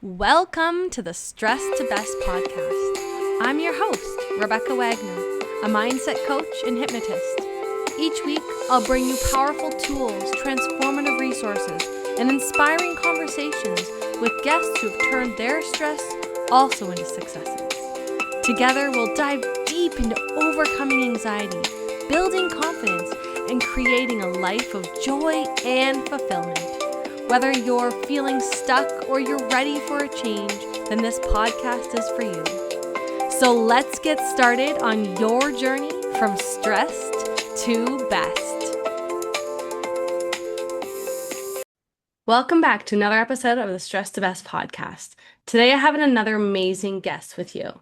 Welcome to the Stress to Best podcast. I'm your host, Rebecca Wagner, a mindset coach and hypnotist. Each week, I'll bring you powerful tools, transformative resources, and inspiring conversations with guests who have turned their stress also into successes. Together, we'll dive deep into overcoming anxiety, building confidence, and creating a life of joy and fulfillment. Whether you're feeling stuck or you're ready for a change, then this podcast is for you. So let's get started on your journey from stressed to best. Welcome back to another episode of the Stress to Best podcast. Today I have another amazing guest with you.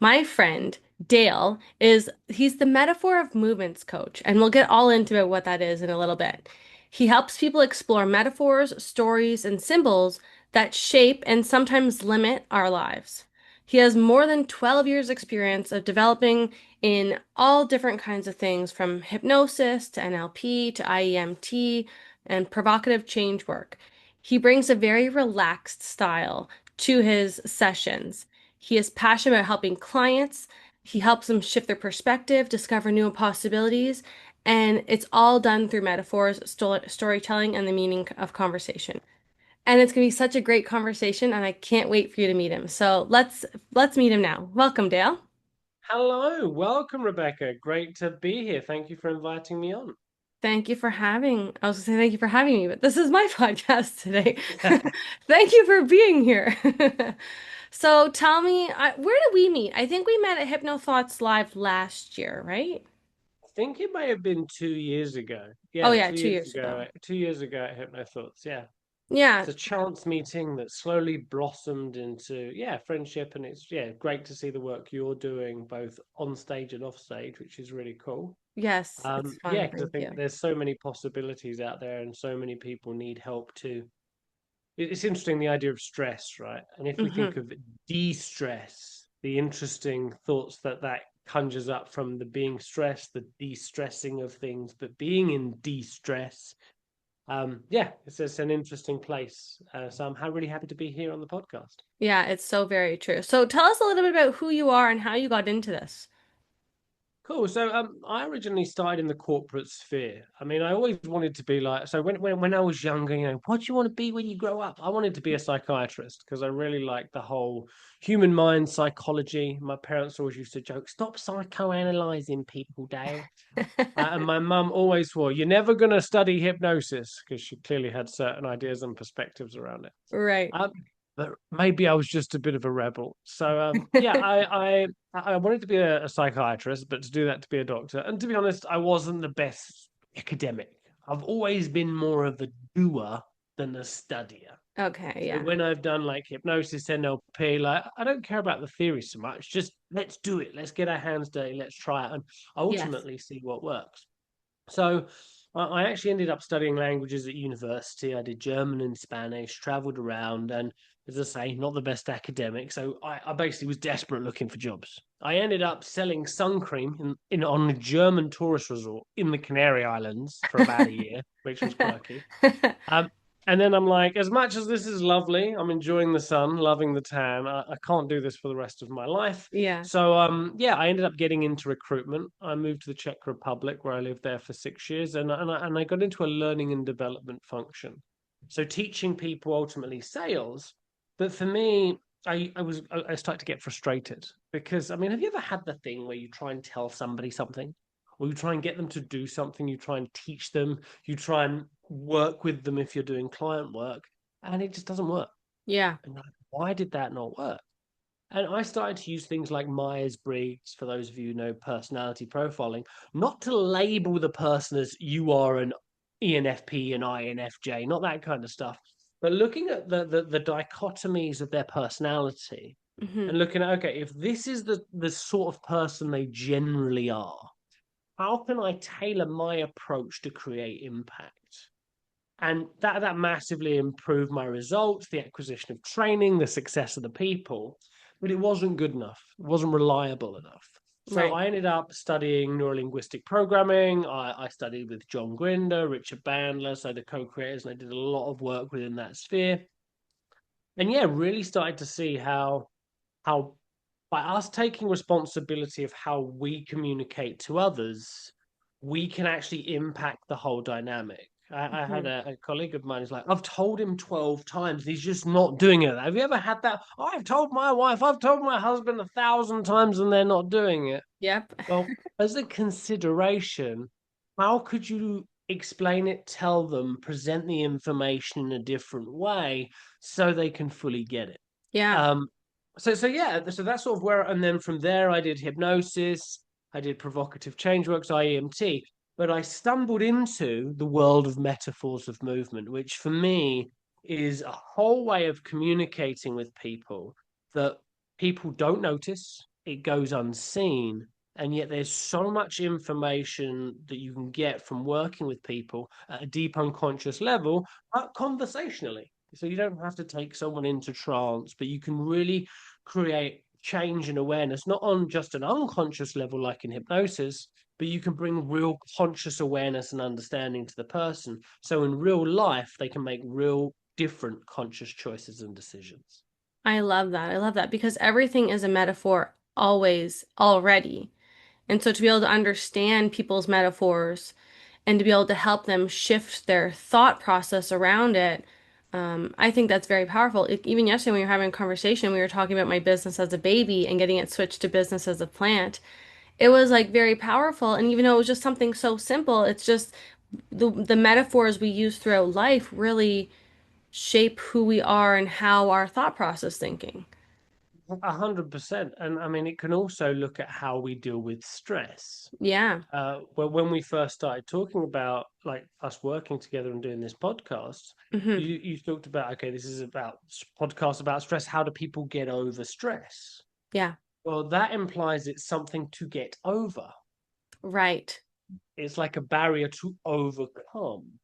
My friend Dale he's the metaphor of movements coach, and we'll get all into what that is in a little bit. He helps people explore metaphors, stories, and symbols that shape and sometimes limit our lives. He has more than 12 years experience of developing in all different kinds of things from hypnosis to NLP to IEMT and provocative change work. He brings a very relaxed style to his sessions. He is passionate about helping clients. He helps them shift their perspective, discover new possibilities, and it's all done through metaphors, storytelling, and the meaning of conversation. And it's going to be such a great conversation, and I can't wait for you to meet him. So let's meet him now. Welcome, Dale. Hello, welcome, Rebecca. Great to be here. Thank you for inviting me on. Thank you for having, I was going to say thank you for having me, but this is my podcast today. Thank you for being here. So tell me, where did we meet? I think we met at Hypno Thoughts Live last year, right? I think it may have been 2 years ago. Oh Yeah, yeah, two two years years ago. ago. 2 years ago at Hypno Thoughts. Yeah, Yeah. it's a chance meeting that slowly blossomed into friendship, and it's great to see the work you're doing both on stage and off stage, which is really cool. Yes, it's fun. Because I Thank think you. there's so many possibilities out there, and so many people need help too. It's interesting, the idea of stress, right? And if we Hmm. think of de-stress, the interesting thoughts that conjures up from the being stressed, the de-stressing of things, but being in de-stress, it's just an interesting place. So I'm really happy to be here on the podcast. Yeah, it's so very true. So tell us a little bit about who you are and how you got into this. Cool. So I originally started in the corporate sphere. I mean, I always wanted to be like, so when I was younger, what do you want to be when you grow up? I wanted to be a psychiatrist because I really like the whole human mind psychology. My parents always used to joke, stop psychoanalyzing people, Dale. And my mum always swore, you're never going to study hypnosis because she clearly had certain ideas and perspectives around it. Right. Um, but maybe I was just a bit of a rebel. So I wanted to be a psychiatrist, but to do that to be a doctor. And to be honest, I wasn't the best academic. I've always been more of a doer than a studier. Okay, So yeah. when I've done like hypnosis, NLP, like I don't care about the theory so much. Just let's do it. Let's get our hands dirty. Let's try it and Yes. ultimately see what works. So I actually ended up studying languages at university. I did German and Spanish, traveled around, and as I say, not the best academic. So I basically was desperate looking for jobs. I ended up selling sun cream on a German tourist resort in the Canary Islands for about a year, which was quirky. Um, and then I'm like, as much as this is lovely, I'm enjoying the sun, loving the tan. I can't do this for the rest of my life. Yeah. So I ended up getting into recruitment. I moved to the Czech Republic where I lived there for 6 years, and I got into a learning and development function. So teaching people ultimately sales. But for me, I started to get frustrated because I mean, have you ever had the thing where you try and tell somebody something, or you try and get them to do something, you try and teach them, you try and work with them if you're doing client work, and it just doesn't work. Yeah. And like, why did that not work? And I started to use things like Myers-Briggs, for those of you who know personality profiling, not to label the person as you are an ENFP and INFJ, not that kind of stuff, but looking at the dichotomies of their personality Hmm. and looking at, okay, if this is the sort of person they generally are, how can I tailor my approach to create impact? And that massively improved my results, the acquisition of training, the success of the people, but it wasn't good enough. It wasn't reliable enough. So Right. I ended up studying neurolinguistic programming. I studied with John Grinder, Richard Bandler, so the co-creators, and I did a lot of work within that sphere. and yeah, really started to see how by us taking responsibility of how we communicate to others, we can actually impact the whole dynamic. I had Mhm. a colleague of mine who's like, I've told him 12 times, he's just not doing it. Have you ever had that? Oh, I've told my wife, I've told my husband 1,000 times and they're not doing it. Yep. Well, as a consideration, how could you explain it, tell them, present the information in a different way so they can fully get it? Yeah. Um, so yeah, so that's sort of where, and then from there I did hypnosis, I did provocative change works, IEMT, but I stumbled into the world of metaphors of movement, which for me is a whole way of communicating with people that people don't notice, it goes unseen, and yet there's so much information that you can get from working with people at a deep unconscious level, conversationally. So you don't have to take someone into trance, but you can really create change and awareness, not on just an unconscious level like in hypnosis, but you can bring real conscious awareness and understanding to the person. So in real life, they can make real different conscious choices and decisions. I love that. I love that because everything is a metaphor always already. And so to be able to understand people's metaphors and to be able to help them shift their thought process around it, I think that's very powerful. Even yesterday, when we were having a conversation, we were talking about my business as a baby and getting it switched to business as a plant. It was like very powerful. And even though it was just something so simple, it's just the metaphors we use throughout life really shape who we are and how our thought process thinking. 100%. And I mean, it can also look at how we deal with stress. Yeah. Well, when we first started talking about like us working together and doing this podcast, Hmm. you talked about, okay, this is about podcast about stress. How do people get over stress? Yeah. Well, that implies it's something to get over. Right. It's like a barrier to overcome.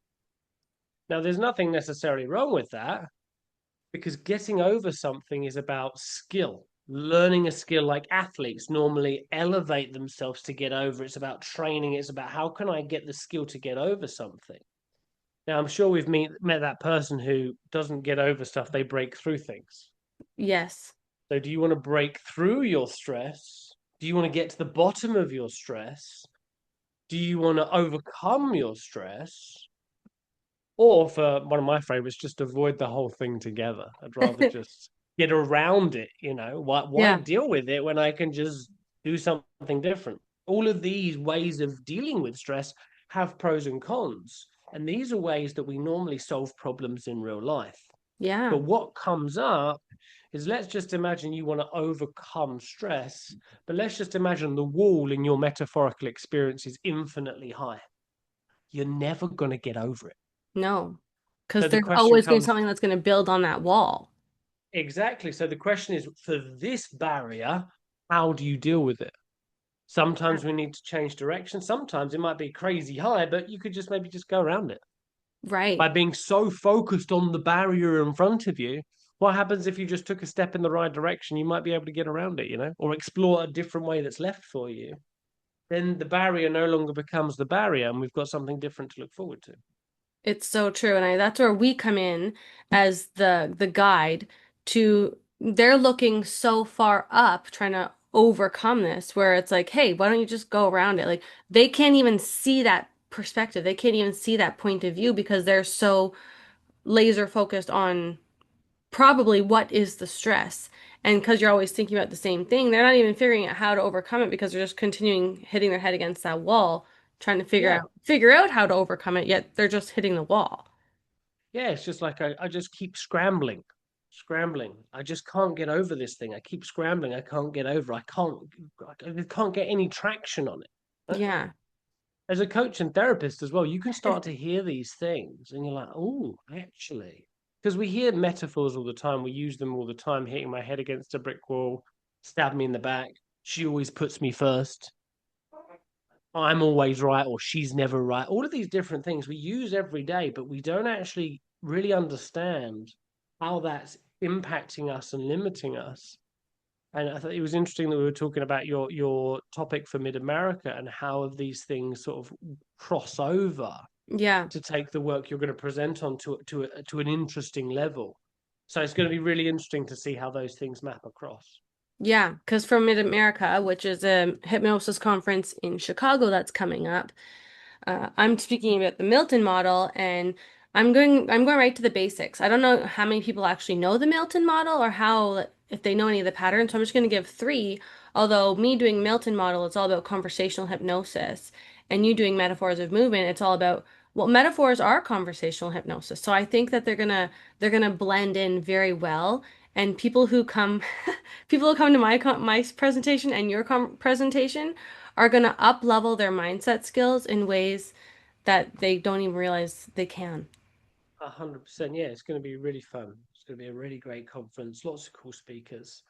Now, there's nothing necessarily wrong with that because getting over something is about skill. Learning a skill, like athletes normally elevate themselves to get over. It's about training. It's about how can I get the skill to get over something. Now, I'm sure we've met that person who doesn't get over stuff, they break through things. Yes. So, do you want to break through your stress? Do you want to get to the bottom of your stress? Do you want to overcome your stress? Or for one of my favorites, just avoid the whole thing together. I'd rather just get around it, you know. Why Yeah. deal with it when I can just do something different? All of these ways of dealing with stress have pros and cons. And these are ways that we normally solve problems in real life. But Yeah. what comes up is, let's just imagine you want to overcome stress, but let's just imagine the wall in your metaphorical experience is infinitely high. You're never going to get over it. No. Because So the there's question always going to be comes, something that's going to build on that wall. exactly. So the question is, for this barrier, how do you deal with it? Sometimes we need to change direction. Sometimes it might be crazy high, but you could just maybe just go around it Right. by being so focused on the barrier in front of you. What happens if you just took a step in the right direction? You might be able to get around it, you know, or explore a different way that's left for you. Then the barrier no longer becomes the barrier, and we've got something different to look forward to. It's so true. And that's where we come in as the guide to they're looking so far up trying to overcome this where it's like, hey, why don't you just go around it? Like they can't even see that perspective. They can't even see that point of view because they're so laser focused on probably what is the stress. And because you're always thinking about the same thing, they're not even figuring out how to overcome it because they're just continuing hitting their head against that wall, trying to Yeah, figure out how to overcome it, yet they're just hitting the wall. yeah, it's just like I just keep scrambling, scrambling. I just can't get over this thing. I keep scrambling. I can't get over. I can't get any traction on it. Uh, Yeah. As a coach and therapist as well, you can start to hear these things, and you're like, oh, actually, because we hear metaphors all the time. We use them all the time. Hitting my head against a brick wall, stab me in the back. She always puts me first. I'm always right, or she's never right. All of these different things we use every day, but we don't actually really understand how that's impacting us and limiting us. And I thought it was interesting that we were talking about your topic for Mid America and how these things sort of cross over Yeah. to take the work you're going to present on to an interesting level. So it's going to be really interesting to see how those things map across. Yeah, because from Mid America, which is a hypnosis conference in Chicago that's coming up, I'm speaking about the Milton model, and I'm going right to the basics. I don't know how many people actually know the Milton model or how if they know any of the patterns, so I'm just going to give three. Although me doing Milton model, it's all about conversational hypnosis, and you doing metaphors of movement, it's all about well, metaphors are conversational hypnosis. So I think that they're gonna blend in very well, and people who come to my presentation and your presentation are going to up level their mindset skills in ways that they don't even realize they can. 100%. Yeah, it's going to be really fun. It's going to be a really great conference. Lots of cool speakers.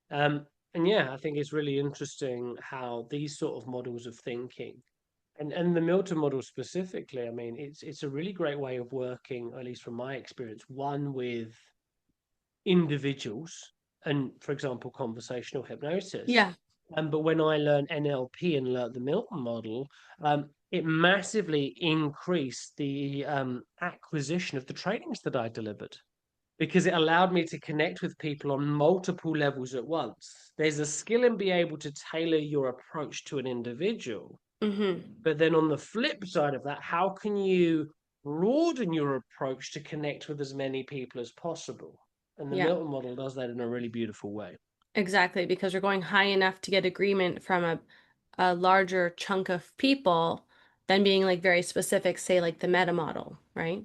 Um, and yeah, I think it's really interesting how these sort of models of thinking and the Milton model specifically, I mean, it's a really great way of working, at least from my experience, one with individuals and, for example, conversational hypnosis. Yeah. But when I learned NLP and learned the Milton model, it massively increased the acquisition of the trainings that I delivered because it allowed me to connect with people on multiple levels at once. There's a skill in being able to tailor your approach to an individual. Hmm. But then on the flip side of that, how can you broaden your approach to connect with as many people as possible? And the Yeah, Milton model does that in a really beautiful way. exactly. Because we're going high enough to get agreement from a larger chunk of people than being like very specific, say like the meta model, right?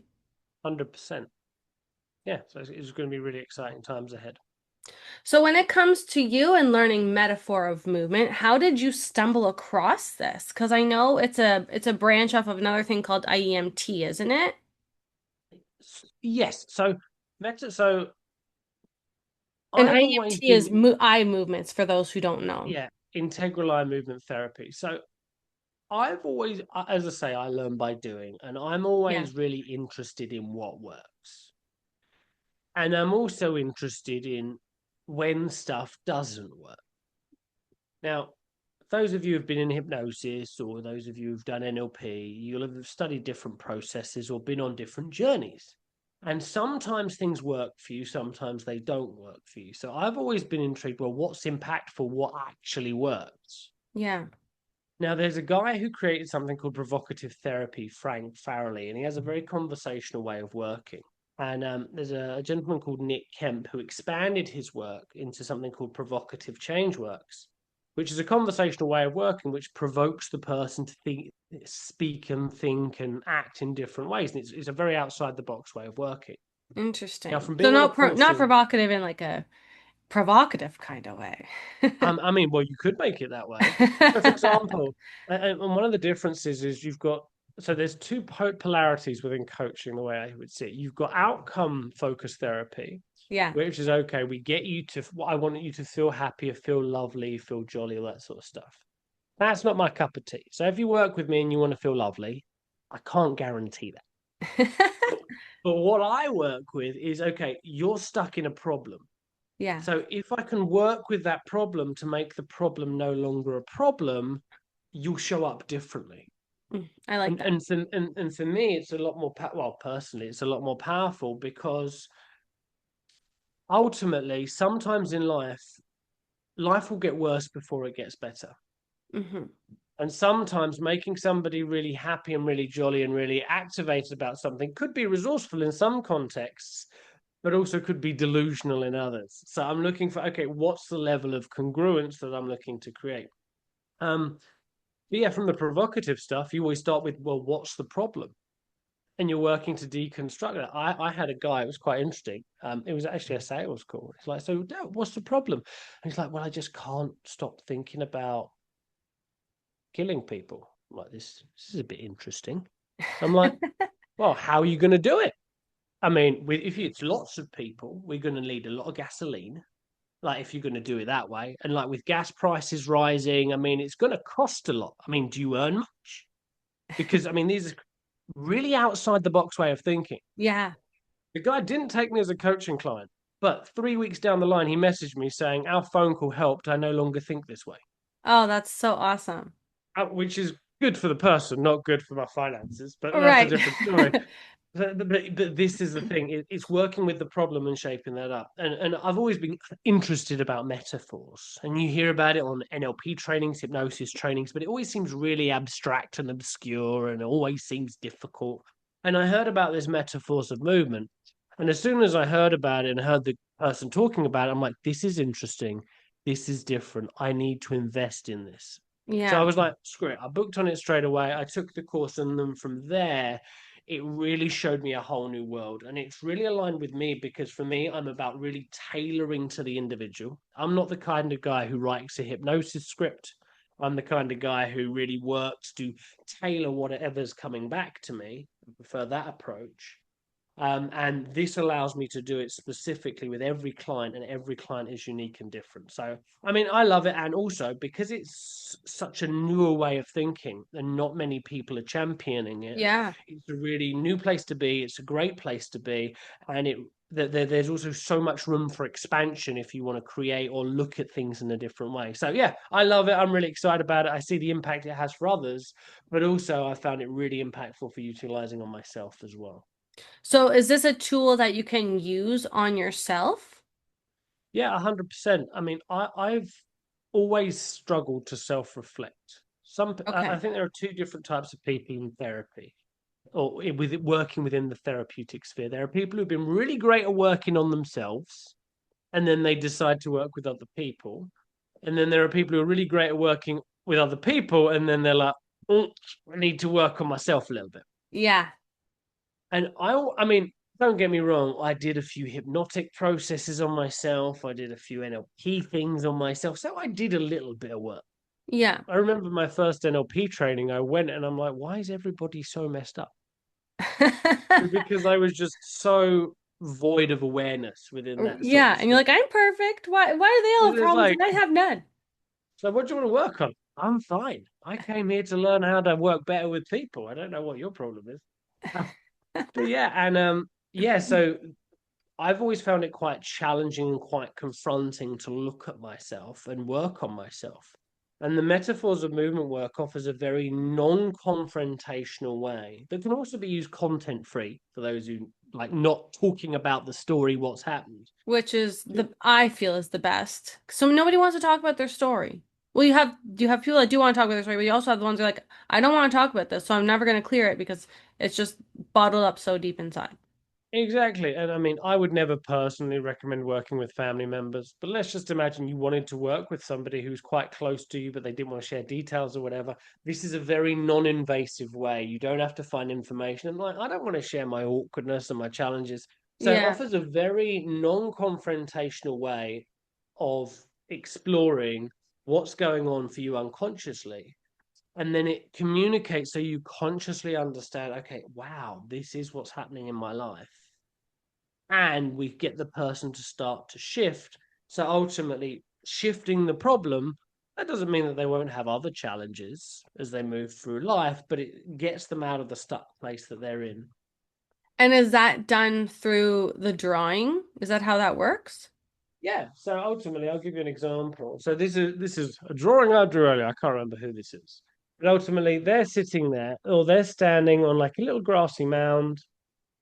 100%. Yeah, so it's going to be really exciting times ahead. So when it comes to you and learning metaphor of movement, how did you stumble across this? Because I know it's a branch off of another thing called IEMT, isn't it? Yes, so so And I've always IEMT is been, mo eye movements for those who don't know. yeah, integral eye movement therapy. So I've always, as I say, I learn by doing, and I'm Yeah. always really interested in what works. And I'm also interested in when stuff doesn't work. Now, those of you who've been in hypnosis or those of you who've done NLP, you'll have studied different processes or been on different journeys. And sometimes things work for you, sometimes they don't work for you. So I've always been intrigued, well, what's impactful? What actually works? Yeah. Now, there's a guy who created something called provocative therapy, Frank Farrelly, and he has a very conversational way of working. And there's a gentleman called Nick Kemp who expanded his work into something called provocative change works, which is a conversational way of working which provokes the person to think, speak, and think and act in different ways. And it's a very outside the box way of working. Now, Interesting. from So being on a not course, provocative in like a provocative kind of way. I mean, well, you could make it that way. So, for example, and one of the differences is you've got so there's two polarities within coaching, the way I would see it. You've got outcome focused therapy, Yeah. which is okay. We get you to what I want you to feel happy, feel lovely, feel jolly, all that sort of stuff. That's not my cup of tea. So, if you work with me and you want to feel lovely, I can't guarantee that. But, but what I work with is okay. You're stuck in a problem. Yeah. So if I can work with that problem to make the problem no longer a problem, you'll show up differently. I like that. And for me, it's a lot more well, personally, it's a lot more powerful because ultimately, sometimes in life will get worse before it gets better. Hmm. And sometimes making somebody really happy and really jolly and really activated about something could be resourceful in some contexts, but also could be delusional in others. So I'm looking for, okay, what's the level of congruence that I'm looking to create? But yeah, from the provocative stuff, you always start with, well, what's the problem? And you're working to deconstruct it. I had a guy, it was quite interesting. It was actually a sales call. It's like, so what's the problem? And he's like, well, I just can't stop thinking about killing people. I'm like, this is a bit interesting. I'm like, well, how are you going to do it? I mean, if it's lots of people, we're going to need a lot of gasoline. Like, if you're going to do it that way, and like with gas prices rising, I mean, it's going to cost a lot. I mean, do you earn much? Because I mean, these are really outside the box way of thinking. Yeah. The guy didn't take me as a coaching client, but 3 weeks down the line, he messaged me saying, "Our phone call helped. I no longer think this way," Oh, that's so awesome. which is good for the person, not good for my finances, but that's a Right. different story. But this is the thing. It's working with the problem and shaping that up. And I've always been interested about metaphors. And you hear about it on NLP trainings, hypnosis trainings, but it always seems really abstract and obscure and always seems difficult. And I heard about this metaphors of movement. And as soon as I heard about it and heard the person talking about it, I'm like, this is interesting. This is different. I need to invest in this. So I Yeah. was like, screw it. I booked on it straight away. I took the course, and then from there, it really showed me a whole new world. And it's really aligned with me because for me, I'm about really tailoring to the individual. I'm not the kind of guy who writes a hypnosis script. I'm the kind of guy who really works to tailor whatever's coming back to me. I prefer that approach. And this allows me to do it specifically with every client, and every client is unique and different. So, I mean, I love it. And also because it's such a newer way of thinking and not many people are championing it, Yeah. it's a really new place to be. It's a great place to be. And there's also so much room for expansion if you want to create or look at things in a different way. So, yeah, I love it. I'm really excited about it. I see the impact it has for others, but also I found it really impactful for utilizing on myself as well. So is this a tool that you can use on yourself? Yeah, 100%. I mean, I've always struggled to self-reflect. I Okay. think there are two different types of people in therapy, or with it working within the therapeutic sphere. There are people who've been really great at working on themselves, and then they decide to work with other people. And then there are people who are really great at working with other people, and then they're like, oh, I need to work on myself a little bit. Yeah. And I mean, don't get me wrong, I did a few hypnotic processes on myself. I did a few NLP things on myself. So I did a little bit of work. Yeah. I remember my first NLP training, I went and I'm like, why is everybody so messed up? Because I was just so void of awareness within that sort Yeah. of And you're space. like, I'm perfect. Why do they all have It's problems like, and I have none? so what do you want to work on? I'm fine. I came here to learn how to work better with people. I don't know what your problem is. But yeah, and yeah, so I've always found it quite challenging and quite confronting to look at myself and work on myself. And the metaphors of movement work offers a very non-confrontational way that can also be used content free for those who like not talking about the story, what's happened. Which is I feel is the best. So nobody wants to talk about their story. Well, you have people that do want to talk about their story, but you also have the ones who are like, I don't want to talk about this, so I'm never going to clear it because it's just bottled up so deep inside. Exactly. And I mean, I would never personally recommend working with family members, but let's just imagine you wanted to work with somebody who's quite close to you, but they didn't want to share details or whatever. This is a very non-invasive way. You don't have to find information. And like, I don't want to share my awkwardness and my challenges. So it Yeah. offers a very non-confrontational way of exploring what's going on for you unconsciously. And then it communicates so you consciously understand, okay, wow, this is what's happening in my life, and we get the person to start to shift. So ultimately, shifting the problem, that doesn't mean that they won't have other challenges as they move through life, but it gets them out of the stuck place that they're in. And is that done through the drawing? Is that how that works? Yeah. So ultimately, I'll give you an example. So this is a drawing I drew earlier. I can't remember who this is. But ultimately, they're sitting there, or they're standing on like a little grassy mound.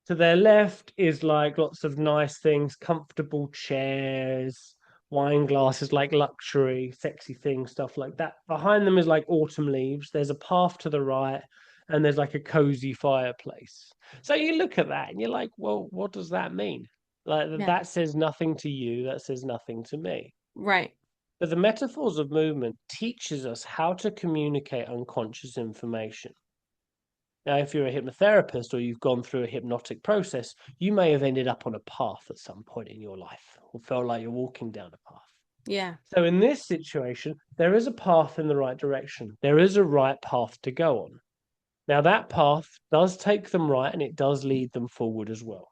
To their left is like lots of nice things, comfortable chairs, wine glasses, like luxury, sexy things, stuff like that. Behind them is like autumn leaves. There's a path to the right, and there's like a cozy fireplace. So you look at that and you're like, well, what does that mean? Like Yeah. that says nothing to you, that says nothing to me. Right. But the metaphors of movement teaches us how to communicate unconscious information. Now, if you're a hypnotherapist or you've gone through a hypnotic process, you may have ended up on a path at some point in your life or felt like you're walking down a path. Yeah. So, in this situation, there is a path in the right direction. There is a right path to go on. Now, that path does take them right and it does lead them forward as well.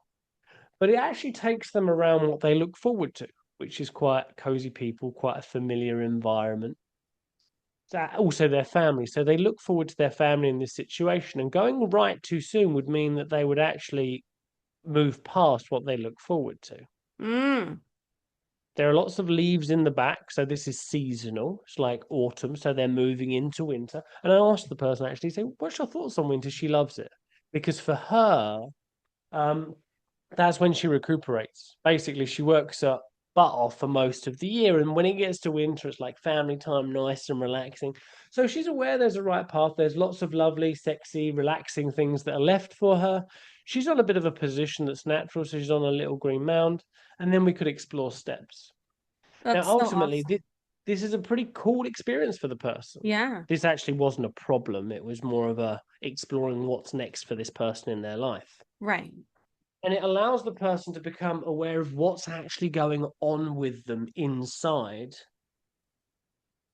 But it actually takes them around what they look forward to, which is quite cozy people, quite a familiar environment, also their family. So they look forward to their family in this situation. And going right too soon would mean that they would actually move past what they look forward to. Mm. There are lots of leaves in the back, so this is seasonal. It's like autumn, so they're moving into winter. And I asked the person actually, say, what's your thoughts on winter? She loves it because for her, um, that's when she recuperates. Basically, she works her butt off for most of the year, and when it gets to winter, it's like family time, nice and relaxing. So she's aware there's a right path. There's lots of lovely, sexy, relaxing things that are left for her. She's on a bit of a position that's natural, so she's on a little green mound, and then we could explore steps. Now, That's so ultimately, awesome. this is a pretty cool experience for the person. Yeah. This actually wasn't a problem. It was more of a exploring what's next for this person in their life. Right. And it allows the person to become aware of what's actually going on with them inside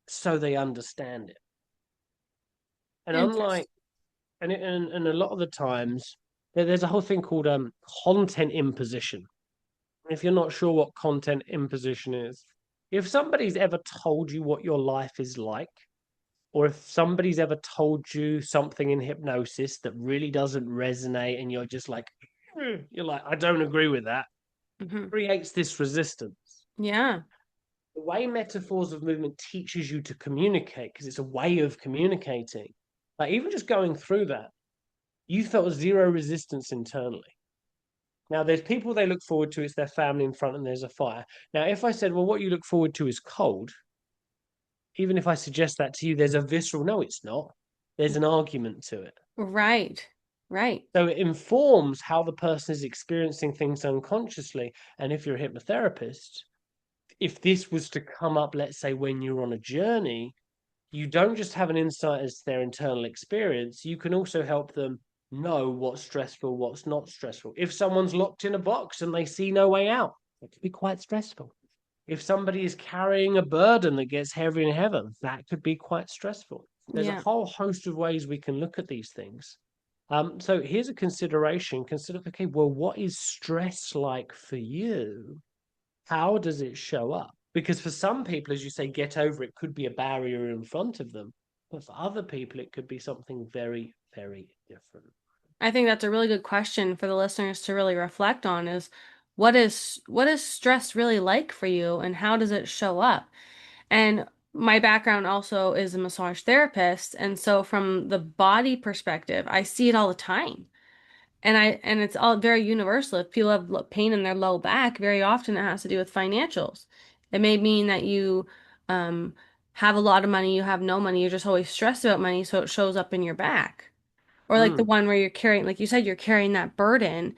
so they understand it. And unlike, Interesting. and a lot of the times, there's a whole thing called content imposition. If you're not sure what content imposition is, if somebody's ever told you what your life is like, or if somebody's ever told you something in hypnosis that really doesn't resonate and you're just like, you're like, I don't agree with that, Hmm. creates this resistance. Yeah. The way metaphors of movement teaches you to communicate, because it's a way of communicating, like even just going through that, you felt zero resistance internally. Now, there's people they look forward to, it's their family in front and there's a fire. Now, if I said, well, what you look forward to is cold, even if I suggest that to you, there's a visceral, no, it's not. There's an argument to it. Right. Right. So it informs how the person is experiencing things unconsciously. And if you're a hypnotherapist, if this was to come up, let's say, when you're on a journey, you don't just have an insight as to their internal experience, you can also help them know what's stressful, what's not stressful. If someone's locked in a box and they see no way out, it could be quite stressful. If somebody is carrying a burden that gets heavier and heavier, that could be quite stressful. There's a Yeah. whole host of ways we can look at these things. So here's a consideration. Consider, okay, well, what is stress like for you? How does it show up? Because for some people, as you say, get over it could be a barrier in front of them. But for other people, it could be something very, very different. I think that's a really good question for the listeners to really reflect on is what is stress really like for you and how does it show up? And my background also is a massage therapist, and so from the body perspective, I see it all the time. And it's all very universal. If people have pain in their low back, very often it has to do with financials. It may mean that you um, have a lot of money, you have no money, you're just always stressed about money, so it shows up in your back. Or like the Mm. one where you're carrying, like you said, you're carrying that burden.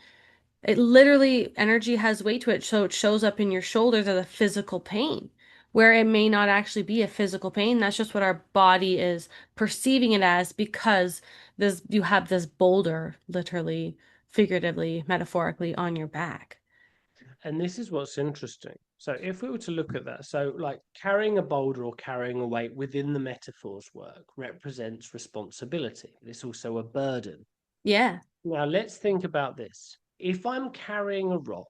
It literally, energy has weight to it, so it shows up in your shoulders as a physical pain, where it may not actually be a physical pain. That's just what our body is perceiving it as because this you have this boulder, literally, figuratively, metaphorically, on your back. And this is what's interesting. So if we were to look at that, so like carrying a boulder or carrying a weight within the metaphors work represents responsibility. It's also a burden. Yeah. Now let's think about this. If I'm carrying a rock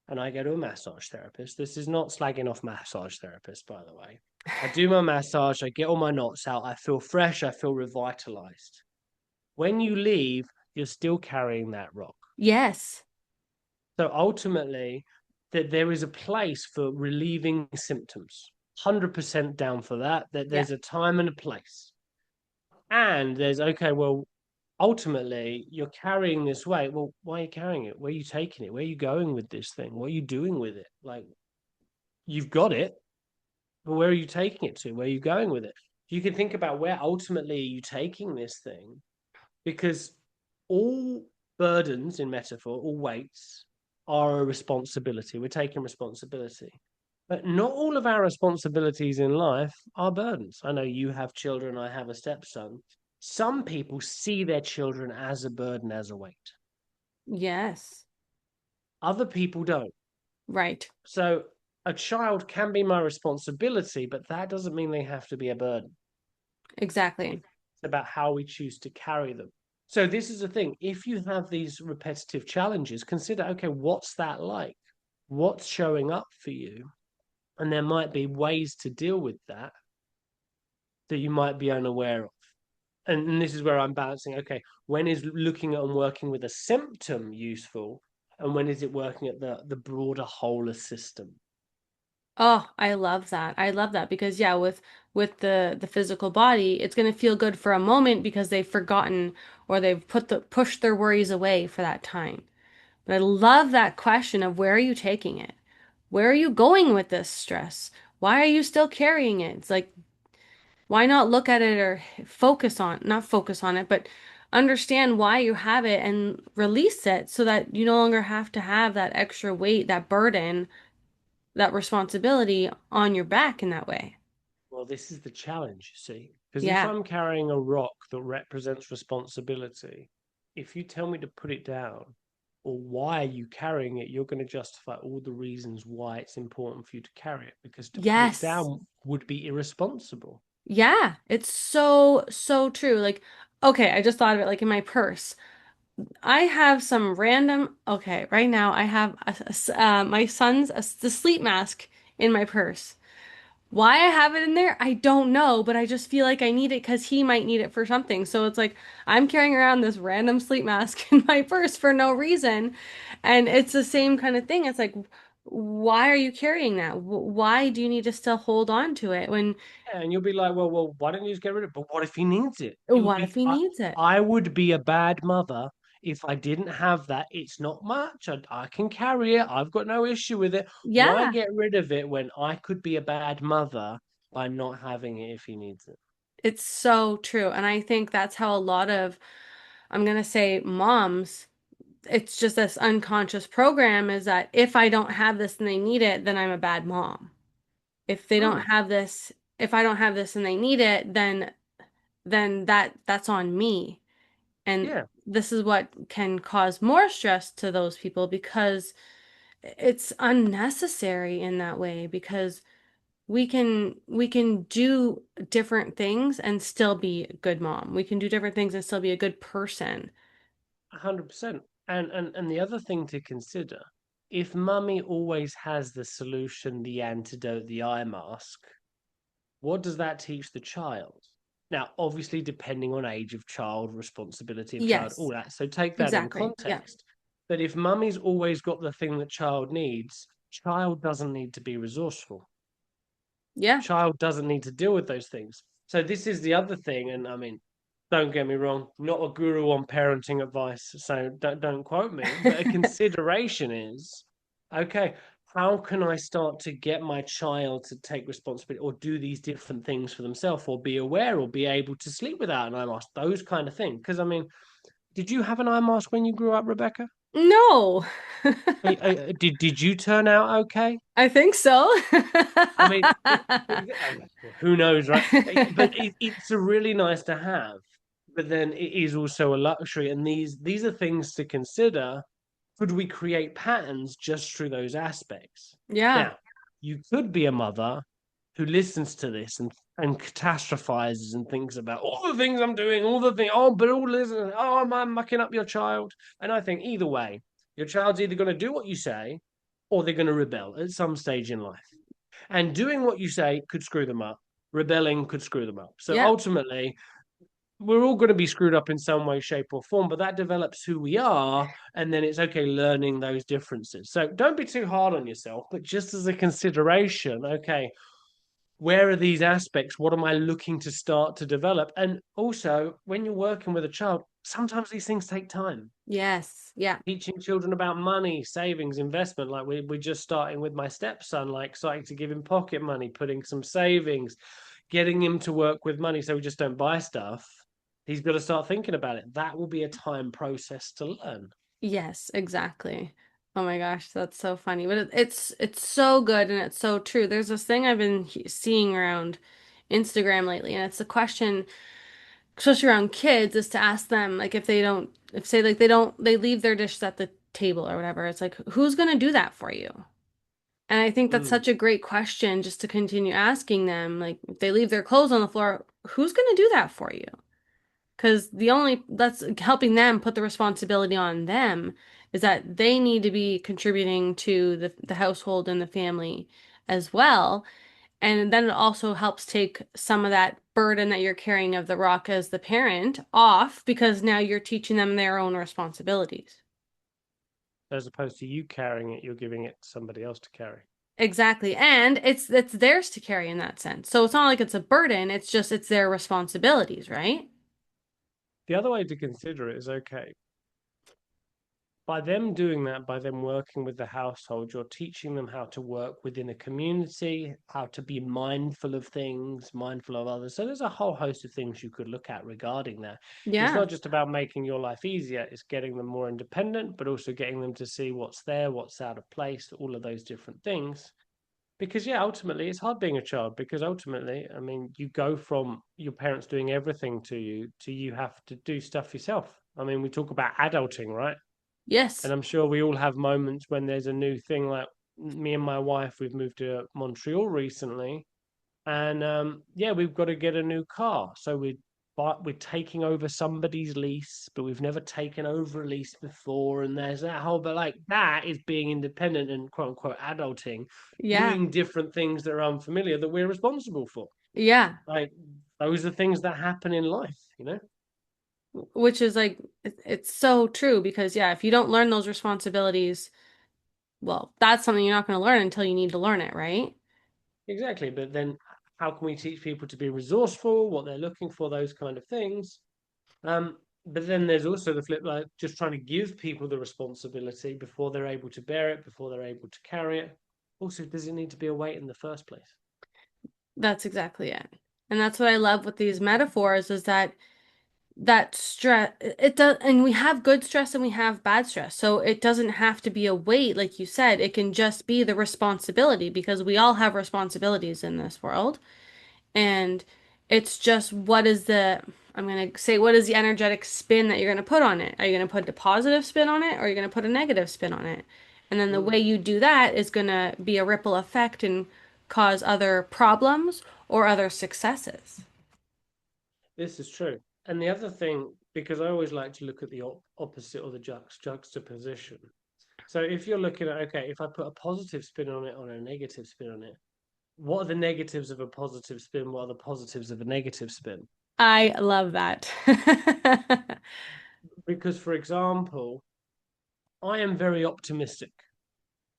and I go to a massage therapist, this is not slagging off massage therapists, by the way. I do my massage, I get all my knots out, I feel fresh, I feel revitalized. When you leave, you're still carrying that rock. Yes. So ultimately, that there is a place for relieving symptoms. 100% down for that. That Yeah. there's a time and a place. And there's okay, well, ultimately you're carrying this weight. Well, why are you carrying it? Where are you taking it? Where are you going with this thing? What are you doing with it? Like you've got it, but where are you taking it to? Where are you going with it? You can think about where ultimately are you taking this thing, because all burdens in metaphor, all weights are a responsibility. We're taking responsibility. But not all of our responsibilities in life are burdens. I know you have children, I have a stepson. Some people see their children as a burden, as a weight. Yes. Other people don't. Right. So a child can be my responsibility, but that doesn't mean they have to be a burden. Exactly. It's about how we choose to carry them. So this is the thing. If you have these repetitive challenges, consider, okay, what's that like? What's showing up for you? And there might be ways to deal with that that you might be unaware of. And this is where I'm balancing, okay, when is looking at and working with a symptom useful? And when is it working at the broader whole of system? Oh, I love that. I love that because yeah, with the physical body, it's going to feel good for a moment because they've forgotten or they've pushed their worries away for that time. But I love that question of where are you taking it? Where are you going with this stress? Why are you still carrying it? It's like, why not look at it or not focus on it, but understand why you have it and release it so that you no longer have to have that extra weight, that burden, that responsibility on your back in that way. Well, this is the challenge, you see. Because if Yeah. I'm carrying a rock that represents responsibility, if you tell me to put it down, or why are you carrying it, you're going to justify all the reasons why it's important for you to carry it. Because to put it Yes. down would be irresponsible. Yeah. It's so, so true. Like, okay, I just thought of it like in my purse. I have some random, okay, right now I have my son's the sleep mask in my purse. Why I have it in there, I don't know, but I just feel like I need it because he might need it for something. So it's like I'm carrying around this random sleep mask in my purse for no reason. And it's the same kind of thing. It's like, why are you carrying that? Why do you need to still hold on to it when Yeah, and you'll be like, well, why don't you just get rid of it? But what if he needs it? It would what be, if he needs it? I would be a bad mother if I didn't have that. It's not much. I can carry it. I've got no issue with it. Why Yeah, get rid of it when I could be a bad mother by not having it if he needs it? it's so true. And I think that's how a lot of, I'm gonna say moms, it's just this unconscious program is that if I don't have this and they need it, then I'm a bad mom. If they don't Hmm. have this, if I don't have this and they need it, then that's on me. And Yeah, this is what can cause more stress to those people because it's unnecessary in that way because we can do different things and still be a good mom. We can do different things and still be a good person. 100%. And the other thing to consider, if mummy always has the solution, the antidote, the eye mask, what does that teach the child? Now, obviously, depending on age of child, responsibility of child, all Yes, that. So take that in exactly. Yeah. context. But if mummy's always got the thing that child needs, child doesn't need to be resourceful. Yeah. Child doesn't need to deal with those things. So this is the other thing, and I mean, don't get me wrong, not a guru on parenting advice, so don't quote me. But a consideration is, okay, how can I start to get my child to take responsibility or do these different things for themselves, or be aware, or be able to sleep without an eye mask, those kind of things. Because I mean, did you have an eye mask when you grew up, Rebecca? No. Did you turn out okay? I think so. I mean, who knows, right? But it's a really nice to have, but then it is also a luxury, and these are things to consider. Could we create patterns just through those aspects? Yeah. Now, you could be a mother who listens to this and catastrophizes and thinks about all the things I'm doing, all the things. Oh, but all this, oh, I'm mucking up your child. And I think either way, your child's either going to do what you say, or they're going to rebel at some stage in life. And doing what you say could screw them up. Rebelling could screw them up. So Yeah. ultimately, we're all going to be screwed up in some way, shape, or form, but that develops who we are. And then it's okay learning those differences. So don't be too hard on yourself, but just as a consideration, okay, where are these aspects? What am I looking to start to develop? And also, when you're working with a child, sometimes these things take time. Yes. Yeah. Teaching children about money, savings, investment. Like we're just starting with my stepson, like starting to give him pocket money, putting some savings, getting him to work with money so we just don't buy stuff. He's got to start thinking about it. That will be a time process to learn. Yes, exactly. Oh my gosh, that's so funny. But it's so good and it's so true. There's this thing I've been seeing around Instagram lately, and it's a question, especially around kids, is to ask them like if they don't, if say like they leave their dishes at the table or whatever. It's like who's gonna do that for you? And I think that's Mm. such a great question just to continue asking them. Like if they leave their clothes on the floor, who's gonna do that for you? Because the only that's helping them put the responsibility on them is that they need to be contributing to the household and the family as well. And then it also helps take some of that burden that you're carrying of the rock as the parent off because now you're teaching them their own responsibilities. As opposed to you carrying it, you're giving it to somebody else to carry. Exactly. And it's theirs to carry in that sense. So it's not like it's a burden, it's just it's their responsibilities, right? The other way to consider it is okay, by them doing that, by them working with the household, you're teaching them how to work within a community, how to be mindful of things, mindful of others. So there's a whole host of things you could look at regarding that. It's Yeah. not just about making your life easier, it's getting them more independent, but also getting them to see what's there, what's out of place, all of those different things. Because yeah, ultimately it's hard being a child because ultimately, I mean, you go from your parents doing everything to you have to do stuff yourself. I mean, we talk about adulting, right? And Yes. I'm sure we all have moments when there's a new thing. Like me and my wife, we've moved to Montreal recently, and yeah, we've got to get a new car. So we're taking over somebody's lease, but we've never taken over a lease before. And there's that whole, but like that is being independent and quote unquote adulting, Yeah. doing different things that are unfamiliar that we're responsible for. Yeah. Like those are things that happen in life, you know? Which is like it's so true because yeah, if you don't learn those responsibilities, well, that's something you're not going to learn until you need to learn it, right? Exactly. But then how can we teach people to be resourceful, what they're looking for, those kind of things? But then there's also the flip, like just trying to give people the responsibility before they're able to bear it, before they're able to carry it. Also, does it need to be a weight in the first place? That's exactly it. And that's what I love with these metaphors is that stress it does, and we have good stress and we have bad stress, so it doesn't have to be a weight like you said, it can just be the responsibility because we all have responsibilities in this world, and it's just what is the I'm going to say what is the energetic spin that you're going to put on it. Are you going to put a positive spin on it or are you going to put a negative spin on it? And then the way Mm, you do that is going to be a ripple effect and cause other problems or other successes. this is true. And the other thing, because I always like to look at the opposite or the juxtaposition. So if you're looking at, okay, if I put a positive spin on it or a negative spin on it, what are the negatives of a positive spin? What are the positives of a negative spin? I love that. Because, for example, I am very optimistic,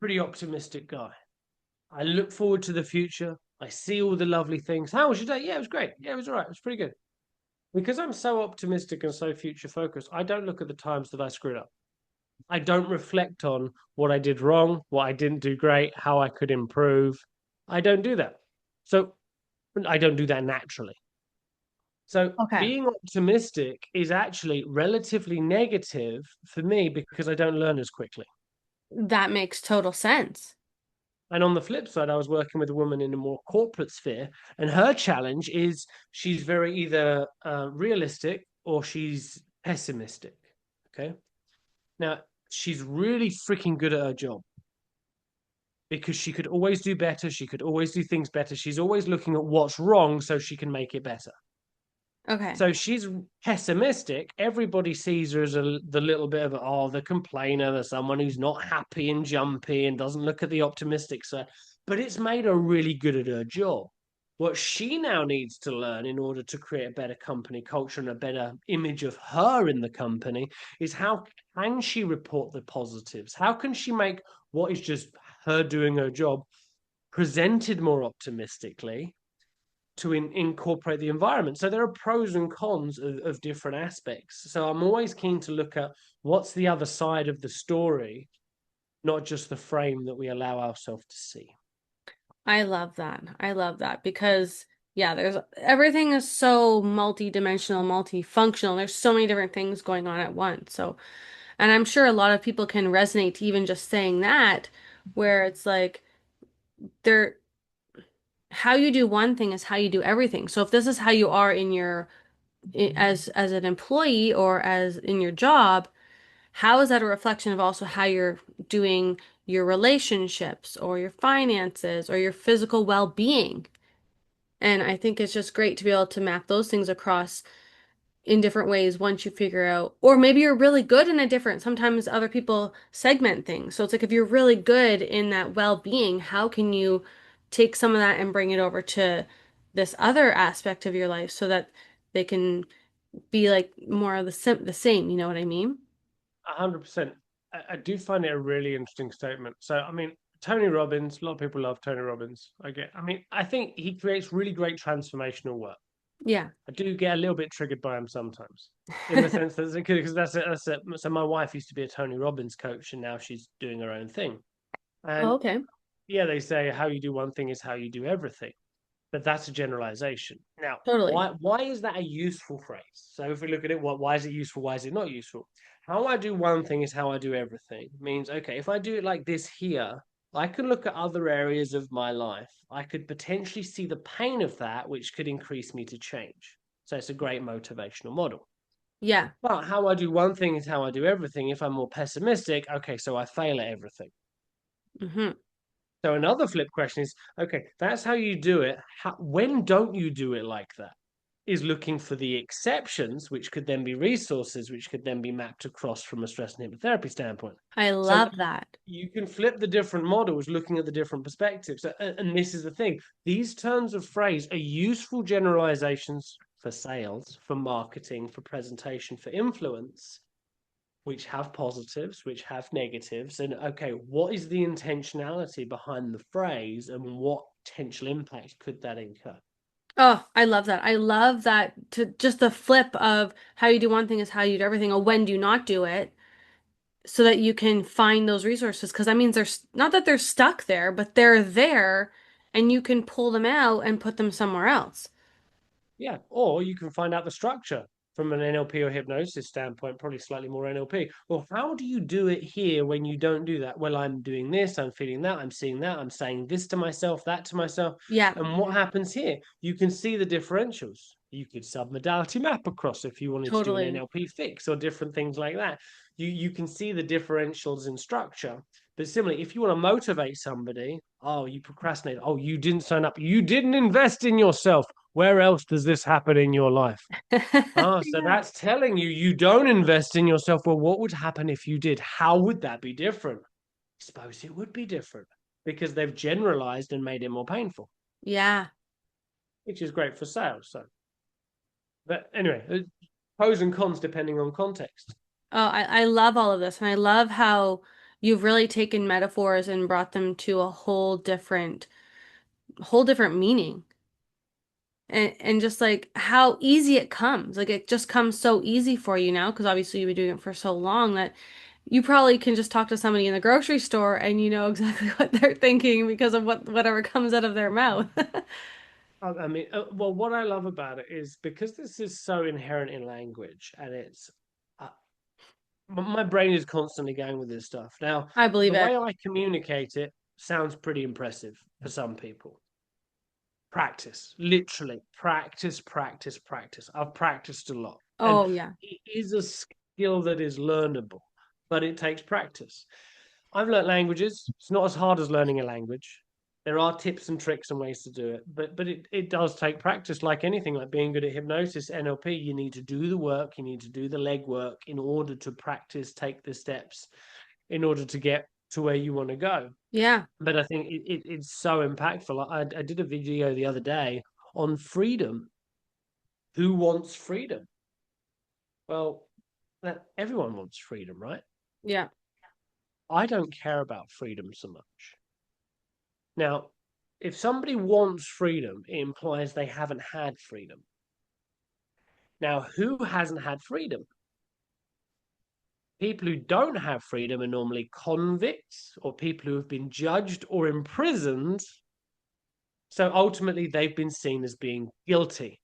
pretty optimistic guy. I look forward to the future. I see all the lovely things. How was your day? Yeah, it was great. Yeah, it was all right. It was pretty good. Because I'm so optimistic and so future focused, I don't look at the times that I screwed up. I don't reflect on what I did wrong, what I didn't do great, how I could improve. I don't do that. So I don't do that naturally. So Okay. being optimistic is actually relatively negative for me because I don't learn as quickly. That makes total sense. And on the flip side, I was working with a woman in a more corporate sphere, and her challenge is she's very either realistic or she's pessimistic. Okay. Now, she's really freaking good at her job because she could always do better. She could always do things better. She's always looking at what's wrong so she can make it better. Okay. So she's pessimistic. Everybody sees her as the little bit of the complainer, the someone who's not happy and jumpy and doesn't look at the optimistic side. But it's made her really good at her job. What she now needs to learn in order to create a better company culture and a better image of her in the company is how can she report the positives? How can she make what is just her doing her job presented more optimistically to incorporate the environment. So there are pros and cons of different aspects. So I'm always keen to look at what's the other side of the story, not just the frame that we allow ourselves to see. I love that. I love that because yeah, there's everything is so multi-dimensional, multifunctional. There's so many different things going on at once. So, and I'm sure a lot of people can resonate to even just saying that, where it's like there how you do one thing is how you do everything. So if this is how you are in your as an employee or as in your job, how is that a reflection of also how you're doing your relationships or your finances or your physical well-being? And I think it's just great to be able to map those things across in different ways once you figure out, or maybe you're really good in a different, sometimes other people segment things. So it's like if you're really good in that well-being, how can you take some of that and bring it over to this other aspect of your life so that they can be like more of the same, you know what I mean? 100%. I do find it a really interesting statement. So, I mean, Tony Robbins, a lot of people love Tony Robbins. I mean, I think he creates really great transformational work. Yeah. I do get a little bit triggered by him sometimes, in the sense that because so my wife used to be a Tony Robbins coach, and now she's doing her own thing. Oh, And okay. yeah, they say how you do one thing is how you do everything, but that's a generalization. Now, Totally. why is that a useful phrase? So if we look at it, why is it useful? Why is it not useful? How I do one thing is how I do everything. Means okay, if I do it like this here, I can look at other areas of my life. I could potentially see the pain of that, which could increase me to change. So it's a great motivational model. Yeah. But how I do one thing is how I do everything. If I'm more pessimistic, okay, so I fail at everything. Hmm. So another flip question is, okay, that's how you do it. When don't you do it like that? Is looking for the exceptions, which could then be resources, which could then be mapped across from a stress and hypnotherapy standpoint. I So love that. you can flip the different models looking at the different perspectives. And this is the thing. These turns of phrase are useful generalizations for sales, for marketing, for presentation, for influence, which have positives, which have negatives, and okay, what is the intentionality behind the phrase and what potential impact could that incur? Oh, I love that. I love that to just the flip of how you do one thing is how you do everything, or when do you not do it, so that you can find those resources. Because that means not that they're stuck there, but they're there and you can pull them out and put them somewhere else. Yeah, or you can find out the structure from an NLP or hypnosis standpoint, probably slightly more NLP. Well, how do you do it here when you don't do that? Well, I'm doing this, I'm feeling that, I'm seeing that, I'm saying this to myself, that to myself. Yeah, And what happens here? You can see the differentials. You could submodality map across if you wanted to do an totally. NLP fix or different things like that. You can see the differentials in structure. But similarly, if you want to motivate somebody, oh, you procrastinate. Oh, you didn't sign up. You didn't invest in yourself. Where else does this happen in your life? Oh, so Yeah. that's telling you you don't invest in yourself. Well, what would happen if you did? How would that be different? I suppose it would be different because they've generalized and made it more painful, Yeah. which is great for sales. So, but anyway, pros and cons depending on context. Oh, I love all of this. And I love how you've really taken metaphors and brought them to a whole different meaning. And just like how easy it comes. Like it just comes so easy for you now, because obviously you've been doing it for so long that you probably can just talk to somebody in the grocery store and you know exactly what they're thinking because of whatever comes out of their mouth. I mean, well, what I love about it is because this is so inherent in language, and it's uh, my brain is constantly going with this stuff. Now, I believe the it. way I communicate it sounds pretty impressive for some people. Practice, literally practice, practice, practice. I've practiced a lot, and Oh yeah. it is a skill that is learnable, but it takes practice. I've learnt languages. It's not as hard as learning a language. There are tips and tricks and ways to do it, but it does take practice, like anything, like being good at hypnosis, NLP. You need to do the work, you need to do the legwork in order to practice, take the steps in order to get to where you want to go. Yeah. But I think it's so impactful. I did a video the other day on freedom. Who wants freedom? Well, everyone wants freedom, right? Yeah. I don't care about freedom so much. Now, if somebody wants freedom, it implies they haven't had freedom. Now, who hasn't had freedom? People who don't have freedom are normally convicts or people who have been judged or imprisoned. So ultimately, they've been seen as being guilty.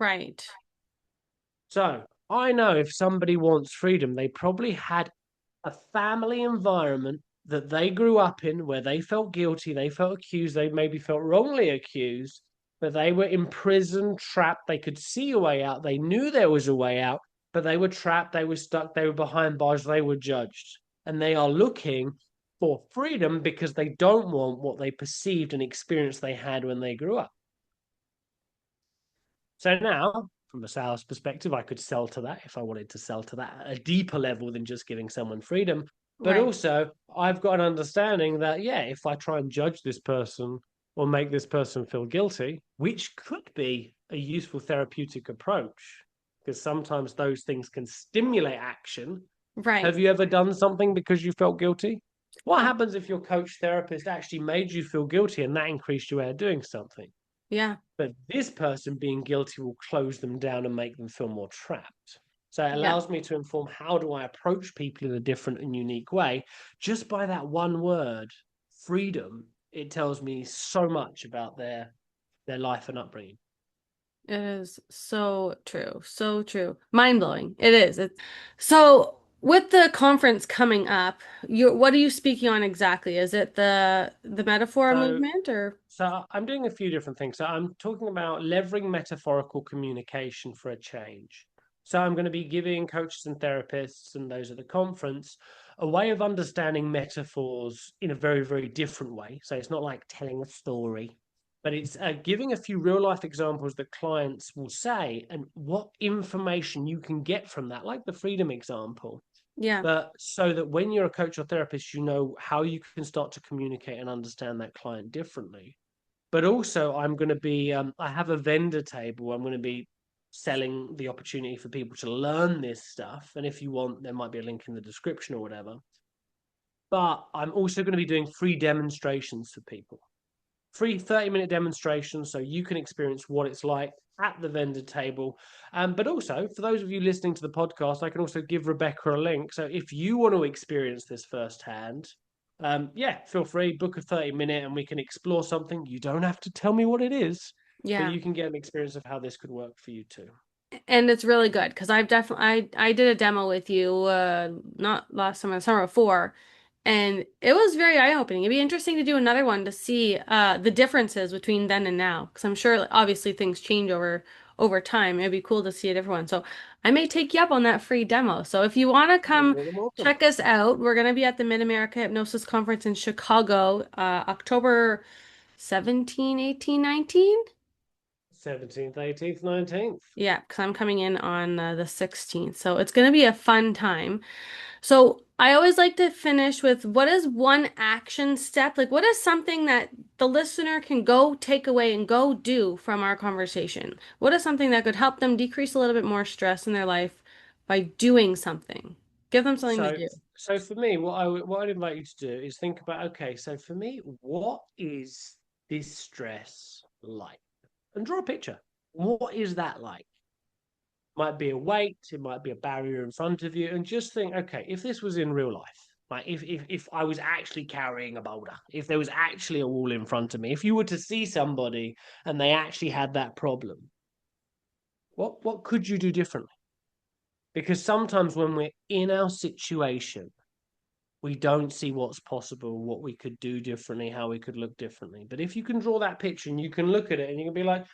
Right. So I know if somebody wants freedom, they probably had a family environment that they grew up in where they felt guilty, they felt accused, they maybe felt wrongly accused, but they were imprisoned, trapped. They could see a way out. They knew there was a way out, but they were trapped, they were stuck, they were behind bars, they were judged. And they are looking for freedom because they don't want what they perceived and experienced they had when they grew up. So now, from a sales perspective, I could sell to that if I wanted to sell to that at a deeper level than just giving someone freedom. But Right. also, I've got an understanding that, yeah, if I try and judge this person or make this person feel guilty, which could be a useful therapeutic approach, because sometimes those things can stimulate action. Right. Have you ever done something because you felt guilty? What happens if your coach therapist actually made you feel guilty and that increased your way of doing something? Yeah. But this person being guilty will close them down and make them feel more trapped. So it Yeah. allows me to inform how do I approach people in a different and unique way. Just by that one word, freedom, it tells me so much about their life and upbringing. It is so true. So true. Mind-blowing. It is. So with the conference coming up, what are you speaking on exactly? Is it the metaphor So movement or So I'm doing a few different things. So I'm talking about leveraging metaphorical communication for a change. So I'm going to be giving coaches and therapists and those at the conference a way of understanding metaphors in a very, very different way. So it's not like telling a story, but it's giving a few real life examples that clients will say and what information you can get from that, like the freedom example. yeah. But so that when you're a coach or therapist, you know how you can start to communicate and understand that client differently. But also, I'm going to be, I have a vendor table. I'm going to be selling the opportunity for people to learn this stuff. And if you want, there might be a link in the description or whatever. But I'm also going to be doing free demonstrations for people, free 30-minute demonstrations so you can experience what it's like at the vendor table. But also, for those of you listening to the podcast, I can also give Rebecca a link. So if you want to experience this firsthand, yeah, feel free, book a 30-minute and we can explore something. You don't have to tell me what it is, but Yeah. you can get an experience of how this could work for you too. And it's really good because I've definitely I did a demo with you not last summer, the summer before, and it was very eye-opening. It'd be interesting to do another one to see the differences between then and now because I'm sure like, obviously things change over time. It'd be cool to see a different one. So I may take you up on that free demo. So if you want to You're come more than welcome. check us out, we're going to be at the Mid-America Hypnosis Conference in Chicago, October 17, 18, 19. 17th, 18th, 19th. Yeah, because I'm coming in on the 16th. So it's going to be a fun time. So I always like to finish with what is one action step? Like, what is something that the listener can go take away and go do from our conversation? What is something that could help them decrease a little bit more stress in their life by doing something? Give them something to So, do. so for me, what I'd invite you to do is think about, okay, so for me, what is this stress like? And draw a picture. What is that like? Might be a weight, it might be a barrier in front of you, and just think, okay, if this was in real life, like if I was actually carrying a boulder, if there was actually a wall in front of me, if you were to see somebody and they actually had that problem, what could you do differently? Because sometimes when we're in our situation, we don't see what's possible, what we could do differently, how we could look differently. But if you can draw that picture and you can look at it and you can be like,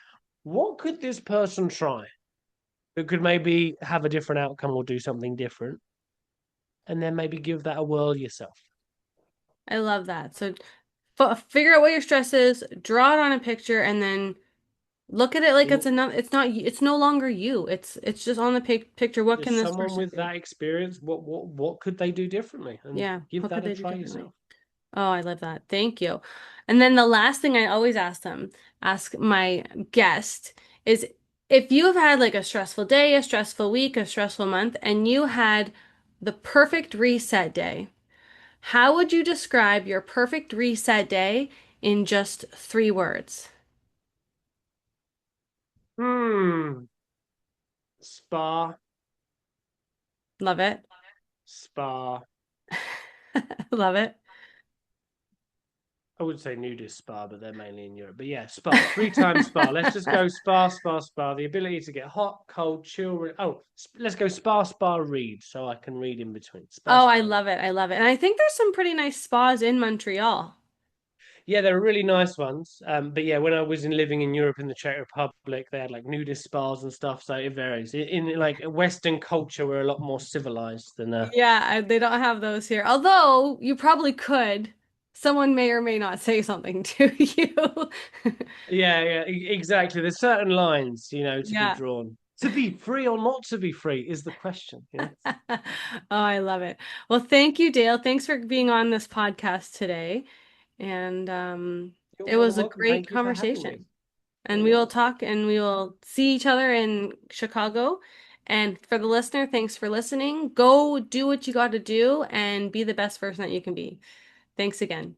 what could this person try that could maybe have a different outcome or do something different? And then maybe give that a whirl yourself. I love that. So figure out what your stress is, draw it on a picture, and then look at it like it's In, another. It's not. It's no longer you. It's just on the picture. What can is this someone person with do? that experience, what could they do differently? And Yeah. give What could that a they do try differently? yourself. Oh, I love that. Thank you. And then the last thing I always ask my guest is if you have had like a stressful day, a stressful week, a stressful month, and you had the perfect reset day, how would you describe your perfect reset day in just 3 words? Hmm. Spa, Love it. spa. Love it. I would say nudist spa, but they're mainly in Europe. But yeah, spa, 3 times spa. Let's just go spa, spa, spa. The ability to get hot, cold, chill. Let's go spa, spa, read, so I can read in between. Spa, Oh, I spa, read. love it. I love it. And I think there's some pretty nice spas in Montreal. Yeah, they're really nice ones. But yeah, when I was living in Europe in the Czech Republic, they had like nudist spas and stuff. So it varies. In like Western culture, we're a lot more civilized than Yeah, they don't have those here. Although you probably could. Someone may or may not say something to you. Yeah, yeah, exactly. There's certain lines, to be Yeah. drawn. To be free or not to be free is the question. Oh, I love it. Well, thank you, Dale. Thanks for being on this podcast today. And You're it more than was a welcome. great Thank you for having me. conversation. And You're we will welcome. talk and we will see each other in Chicago. And for the listener, thanks for listening. Go do what you got to do and be the best person that you can be. Thanks again.